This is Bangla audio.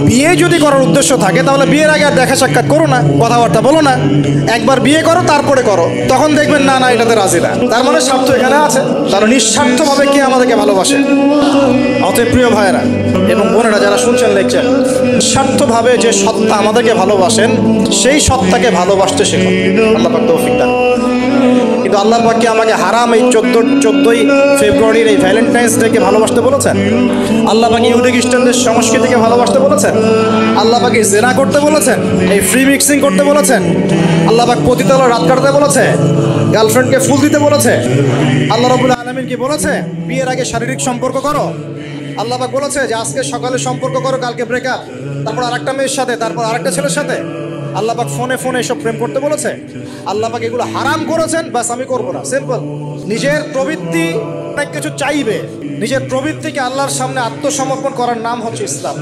বিয়ে যদি করার উদ্দেশ্য থাকে তাহলে বিয়ের আগে আর দেখা সাক্ষাৎ করো না, কথাবার্তা বলো না, একবার বিয়ে করো তারপরে করো, তখন দেখবেন না না এটাতে রাজি না। তার মানে স্বার্থ এখানে আছে, তারা নিঃস্বার্থভাবে কে আমাদেরকে ভালোবাসে। অতএব প্রিয় ভাইয়েরা এবং বোনেরা যারা শুনছেন লেকচার, নিঃস্বার্থভাবে যে সত্তা আমাদেরকে ভালোবাসেন সেই সত্তাকে ভালোবাসতে শেখো। আল্লাহ পাক তৌফিক দান। কিন্তু আল্লাহ পাক কি আমাকে হারাম এই 14ই ফেব্রুয়ারির এই ভ্যালেন্টাইন্স ডেকে ভালোবাসতে বলেছেন? আল্লাহ পাক ইহুদি খ্রিস্টানদের সংস্কৃতিকে ভালোবাসতে বলেছেন? আল্লাহ পাক জেনা করতে বলেছেন? এই ফ্রি মিক্সিং করতে বলেছেন? আল্লাহ পাক পতিতালয় রাত কাটাতে বলেছে? গার্লফ্রেন্ডকে ফুল দিতে বলেছে? আল্লাহ রাব্বুল আলামিন কি বলেছে বিয়ের আগে শারীরিক সম্পর্ক করো? আল্লাহ পাক বলেছে যে আজকে সকালে সম্পর্ক করো, কালকে ব্রেকআপ, তারপর আরেকটা মেয়ের সাথে, তারপর আরেকটা ছেলের সাথে? আল্লাহ পাক ফোনে ফোনে এসব প্রেম করতে বলেছে? আল্লাহ পাক এগুলো হারাম করেছেন, বাস আমি করবো না, সিম্পল। নিজের প্রবৃত্তি অনেক কিছু চাইবে, নিজের প্রবৃত্তিকে আল্লাহর সামনে আত্মসমর্পণ করার নাম হচ্ছে ইসলাম।